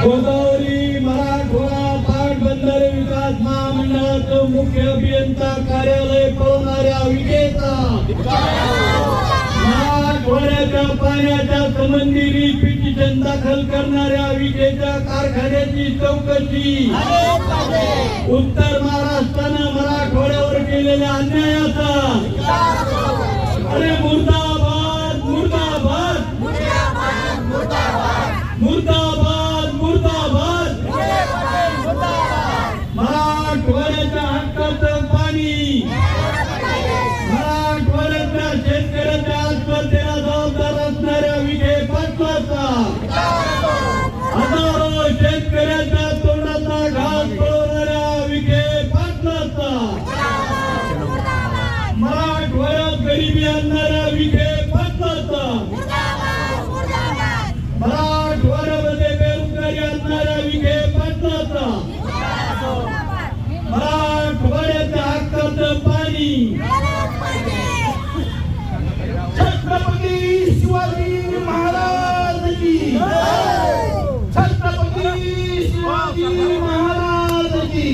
गोदावरी मराठवाडा पाटबंधारे विकास महामंडळाचं मुख्य अभियंता कार्यालय पळवणाऱ्या विजेचा मराठवाड्याच्या पाण्याच्या संबंधी पिटिशन दाखल करणाऱ्या विजेच्या कारखान्याची चौकशी, उत्तर महाराष्ट्रानं मराठवाड्यावर केलेल्या अन्यायाचा अरे मुर्दाबाद मुर्दाबाद मुर्दाबाद मुर्दाबाद मराठवाड्याच्या हक्काचं पाणी, मराठवाड्याच्या शेतकऱ्याच्या आत्महत्येला जबाबदार असणाऱ्या विखे पाटलाचा, हजारो शेतकऱ्याच्या तोंडाचा घास पळवणाऱ्या विखे पाटलाचा, मराठवाड्यात गरिबी आणणाऱ्या विखे पाटलाचा, मराठवाड्यामध्ये बेरोजगारी आणणाऱ्या विखे पाटलाचा, मराठवाड्याच्या हक्काचं पाणी, छत्रपती शिवाजी महाराज की, छत्रपती शिवाजी महाराज की,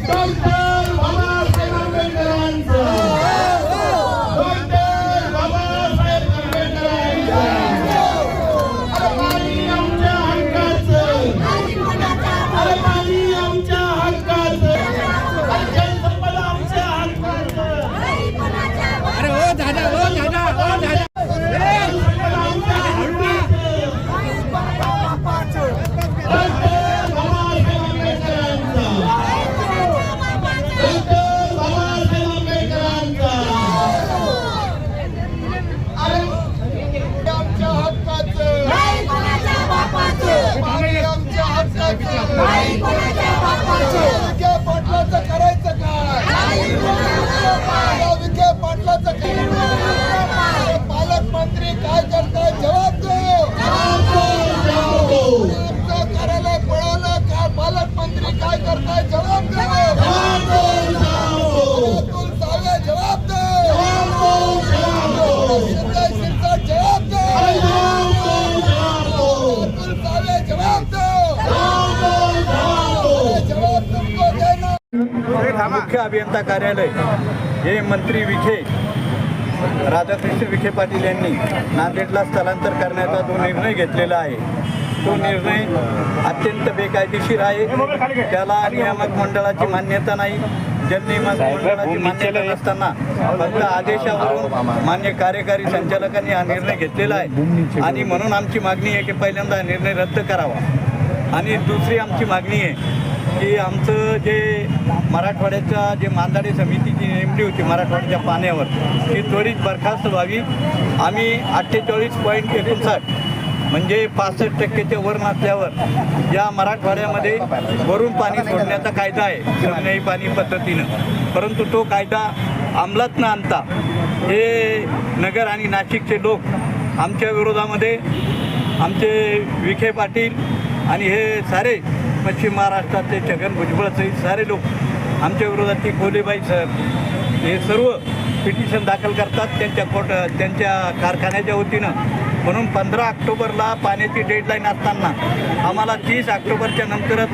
डॉक्टर बाबासाहेब आंबेडकरांचं, डॉक्टर बाबासाहेब आंबेडकरांचं, अरे पाणी आमच्या हक्काचं, अरे पाणी आमच्या हक्काचं, अरे जलसंपदा आमच्या हक्काचं, अरे ओ दादा ओ दादा ओ दादा जलसंपदा आमच्या हक्काचं, डॉक्टर बाबासाहेब आंबेडकरांचं, डॉक्टर बाबासाहेब आंबेडकरांचं, अरे आमच्या हक्काचं, पाणी आमच्या हक्काचं, विखे पाटलाचं करायचं काय, विखे पाटलाचं करायचं, पालकमंत्री काय करताय जवाब दो, आमचं कार्यालय पळवलं का, पालकमंत्री काय करताय जवाब दो, अतुल सावे जवाब दो, संजय शिरसाट जवाब दो, अतुल सावे जवाब दो, जवाब तुमको देना। मुख्य अभियंता कार्यालय हे मंत्री विखे राधाकृष्ण विखे पाटील यांनी नांदेडला स्थलांतर करण्याचा जो निर्णय घेतलेला आहे तो निर्णय अत्यंत बेकायदेशीर आहे। त्याला नियामक मंडळाची मान्यता नाही। जलनियामक मंडळाची मान्यता नसताना फक्त आदेशावरून मान्य कार्यकारी संचालकांनी हा निर्णय घेतलेला आहे आणि म्हणून आमची मागणी आहे की पहिल्यांदा हा निर्णय रद्द करावा। आणि दुसरी आमची मागणी आहे की आमचं जे मराठवाड्याच्या जे मांदाडे समितीची नेमली होती मराठवाड्याच्या पाण्यावर ती त्वरित बरखास्त व्हावी। आम्ही 48.59 म्हणजे 65% वर नसल्यावर या मराठवाड्यामध्ये वरून पाणी सोडण्याचा कायदा आहे जलवाहिनी पाणी पद्धतीनं, परंतु तो कायदा अंमलात न आणता हे नगर आणि नाशिकचे लोक आमच्या विरोधामध्ये आमचे विखे पाटील आणि हे सारे पश्चिम महाराष्ट्रातले छगन भुजबळ सहित सारे लोक आमच्या विरोधात ती कोलेबाई सर हे सर्व पिटिशन दाखल करतात त्यांच्या कारखान्याच्या वतीनं। म्हणून 15 ऑक्टोबरला पाण्याची डेडलाईन असताना आम्हाला 30 ऑक्टोबरच्या नंतरच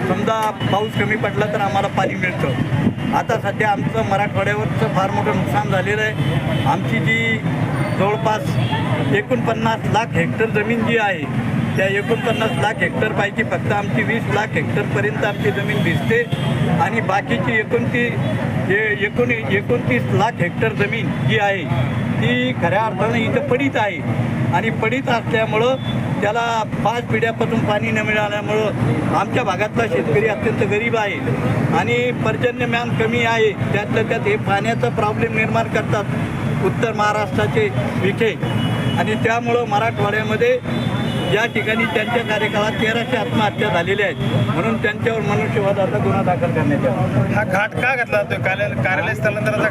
समजा पाऊस कमी पडला तर आम्हाला पाणी मिळतं। आता सध्या आमचं मराठवाड्यावरचं फार मोठं नुकसान झालेलं आहे। आमची जी जवळपास 49 लाख हेक्टर जमीन जी आहे त्या 49 लाख हेक्टरपैकी फक्त आमची 20 लाख हेक्टरपर्यंत आमची जमीन भिजते आणि बाकीची 29 लाख हेक्टर जमीन जी आहे ती खऱ्या अर्थानं इथं पडीत आहे आणि पडीत असल्यामुळं त्याला 5 पिढ्यापासून पाणी न मिळाल्यामुळं आमच्या भागातला शेतकरी अत्यंत गरीब आहे आणि पर्जन्यमान कमी आहे। त्यातल्या त्यात हे पाण्याचा प्रॉब्लेम निर्माण करतात उत्तर महाराष्ट्राचे विखे आणि त्यामुळं मराठवाड्यामध्ये या ठिकाणी त्यांच्या कार्यकाळात 1300 आत्महत्या झालेल्या आहेत, म्हणून त्यांच्यावर मनुष्यवधाचा गुन्हा दाखल करण्यात आला. हा घाट का घातला जातो कार्यालय स्थलांतराचा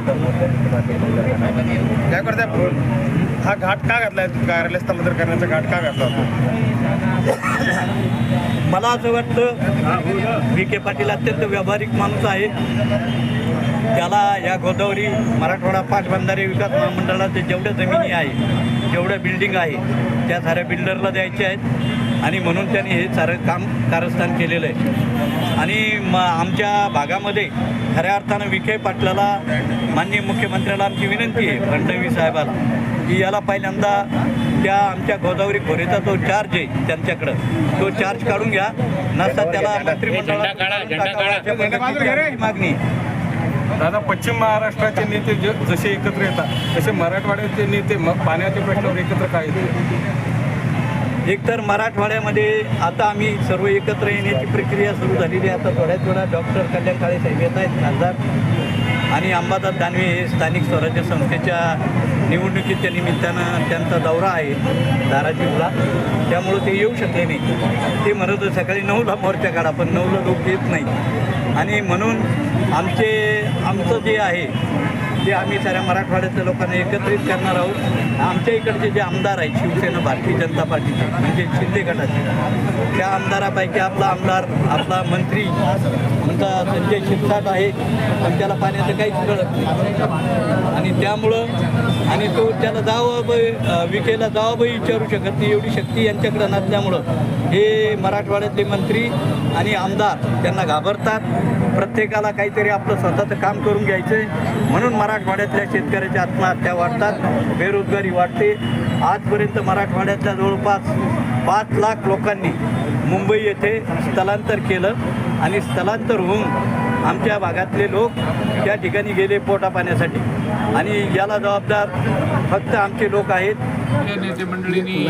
काय करताय? हा घाट का घातलाय? कार्यालय स्थलांतर करण्याचा घाट का घातला होता? मला असं वाटतं विखे पाटील अत्यंत व्यावहारिक माणूस आहे. त्याला या गोदावरी मराठवाडा पाटबंधारे विकास महामंडळाचे जेवढ्या जमिनी आहे, जेवढ्या बिल्डिंग आहे, त्या साऱ्या बिल्डरला द्यायच्या आहेत आणि म्हणून त्यांनी हे सारं काम कारस्थान केलेलं आहे. आणि आमच्या भागामध्ये खऱ्या अर्थानं विखे पाटलाला माननीय मुख्यमंत्र्याला आमची विनंती आहे, फडणवीस साहेबाला, की याला पहिल्यांदा त्या आमच्या गोदावरी खोरेचा जो चार्ज आहे त्यांच्याकडं, तो चार्ज काढून घ्या, नसता त्याला मंत्रिमंडळात मागणी. दादा, पश्चिम महाराष्ट्राचे नेते जसे एकत्र येतात तसे मराठवाड्याचे नेते मग पाण्याच्या प्रश्नावर एकत्र काय येते? एकतर मराठवाड्यामध्ये आता आम्ही सर्व एकत्र येण्याची प्रक्रिया सुरू झालेली आहे. आता थोड्या डॉक्टर कल्याण काळे साहेब येत आहेत, खासदार, आणि अंबादास दानवे हे स्थानिक स्वराज्य संस्थेच्या निवडणुकीच्या निमित्तानं त्यांचा दौरा आहे धाराशिवला, त्यामुळं ते येऊ शकले नाही. ते म्हणत सकाळी 9ला मोर्चा काढा, पण 9ला लोक येत नाही. आणि म्हणून आमचं जे आहे ते आम्ही साऱ्या मराठवाड्यातल्या लोकांना एकत्रित करणार आहोत. आमच्या इकडचे जे आमदार आहेत शिवसेना भारतीय जनता पार्टीचे, म्हणजे शिंदे गटाचे, त्या आमदारापैकी आपला मंत्री आमचा संजय शिरसाट आहे, पण त्याला पाण्याचं काहीच कळत नाही. आणि त्यामुळं आणि तो त्याला विखेला जबाबही विचारू शकत नाही, एवढी शक्ती यांच्याकडं नसल्यामुळं हे मराठवाड्यातले मंत्री आणि आमदार त्यांना घाबरतात. प्रत्येकाला काहीतरी आपलं स्वतःचं काम करून घ्यायचं आहे, म्हणून मराठवाड्यातल्या शेतकऱ्याच्या आत्महत्या वाढतात, बेरोजगारी वाढते. आजपर्यंत मराठवाड्यातल्या जवळपास 5 लाख लोकांनी मुंबई येथे स्थलांतर केलं आणि स्थलांतर होऊन आमच्या भागातले लोक त्या ठिकाणी गेले पोटा पाण्यासाठी, आणि याला जबाबदार फक्त आमचे लोक आहेत. नेते मंडळींनी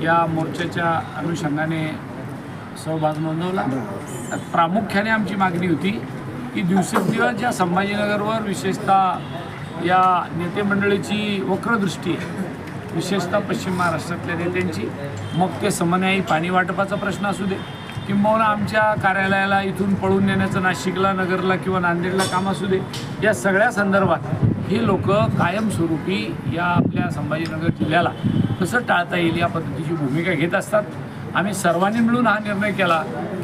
या मोर्चाच्या अनुषंगाने सहभाग नोंदवला. प्रामुख्याने आमची मागणी होती की दिवसेंदिवस ज्या संभाजीनगरवर विशेषतः या नेते मंडळीची वक्रदृष्टी आहे, विशेषतः पश्चिम महाराष्ट्रातल्या नेत्यांची, मग ते समन्यायी पाणी वाटपाचा प्रश्न असू दे, किंबहुना आमच्या कार्यालयाला इथून पळून नेण्याचं नाशिकला, नगरला किंवा नांदेडला काम असू दे, या सगळ्या संदर्भात हे लोक कायमस्वरूपी या आपल्या संभाजीनगर जिल्ह्याला कसं टाळता येईल या पद्धतीची भूमिका घेत असतात. आम्ही सर्वांनी मिळून हा निर्णय केला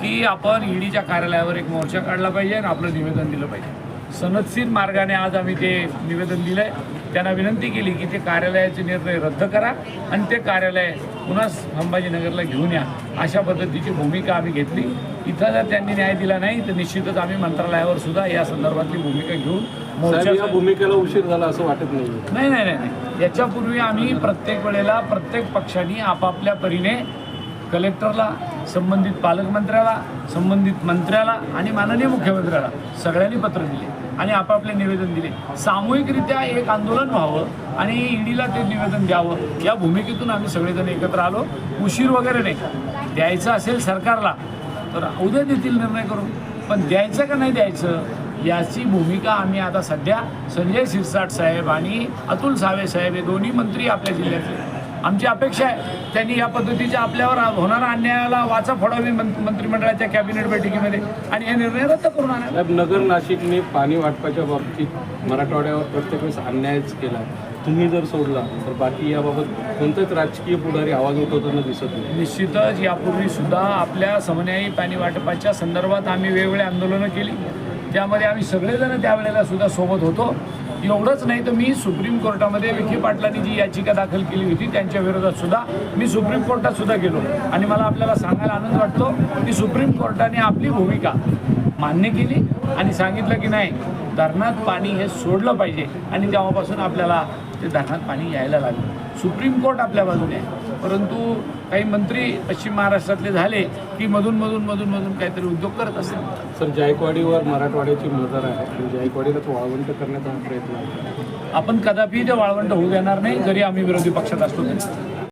की आपण ईडीच्या कार्यालयावर एक मोर्चा काढला पाहिजे आणि आपलं निवेदन दिलं पाहिजे. सनदशीर मार्गाने आज आम्ही ते निवेदन दिलं आहे. त्यांना विनंती केली की ते कार्यालयाचे निर्णय रद्द करा आणि ते कार्यालय पुन्हा संभाजीनगरला घेऊन या, अशा पद्धतीची भूमिका आम्ही घेतली. इथं जर त्यांनी न्याय दिला नाही तर निश्चितच आम्ही मंत्रालयावर सुद्धा या संदर्भातली भूमिका घेऊन मोर्चा. भूमिकेला उशीर झाला असं वाटत नाही? नाही. याच्यापूर्वी आम्ही प्रत्येक वेळेला प्रत्येक पक्षाने आपापल्या परीने कलेक्टरला, संबंधित पालकमंत्र्याला, संबंधित मंत्र्याला आणि माननीय मुख्यमंत्र्याला सगळ्यांनी पत्र दिले आणि आपापले निवेदन दिले. सामूहिकरित्या एक आंदोलन व्हावं आणि ईडीला ते निवेदन द्यावं, या भूमिकेतून आम्ही सगळेजण एकत्र आलो. उशीर वगैरे नाही, द्यायचं असेल सरकारला तर उद्या देतील निर्णय करून, पण द्यायचं का नाही द्यायचं याची भूमिका आम्ही आता सध्या संजय शिरसाट साहेब आणि अतुल सावे साहेब हे दोन्ही मंत्री आपल्या जिल्ह्यातले, आमची अपेक्षा आहे त्यांनी या पद्धतीच्या आपल्यावर होणाऱ्या अन्यायाला वाचा फोडावी मंत्रिमंडळाच्या कॅबिनेट बैठकीमध्ये आणि हे निर्णय रद्द करून आणा. नगर नाशिकने पाणी वाटपाच्या बाबतीत मराठवाड्यावर प्रत्येक वेळेस अन्यायच केला. तुम्ही जर सोडला तर बाकी याबाबत कोणताच राजकीय पुढारी आवाज उठवताना दिसत नाही. निश्चितच यापूर्वी सुद्धा आपल्या समन्यायी पाणी वाटपाच्या संदर्भात आम्ही वेगवेगळी आंदोलनं केली, त्यामध्ये आम्ही सगळेजण त्यावेळेला सुद्धा सोबत होतो. एवढंच नाही तर मी सुप्रीम कोर्टामध्ये विखे पाटलांनी जी याचिका दाखल केली होती त्यांच्या विरोधात सुद्धा मी सुप्रीम कोर्टात सुद्धा गेलो आणि मला आपल्याला सांगायला आनंद वाटतो की सुप्रीम कोर्टाने आपली भूमिका मान्य केली आणि सांगितलं की नाही, धरणात पाणी हे सोडलं पाहिजे आणि तेव्हापासून आपल्याला ते धरणात पाणी यायला लागलं. सुप्रीम कोर्ट आपल्या बाजूने आहे, परंतु काही मंत्री पश्चिम महाराष्ट्रातले झाले की मधून काहीतरी उद्योग करत असतात. सर, जायकवाडीवर मराठवाड्याची नजर आहे आणि जायकवाडीलाच वाळवंट करण्याचा प्रयत्न आहे. आपण कदापि ते वाळवंट होऊ देणार नाही, जरी आम्ही विरोधी पक्षात असलो तरी.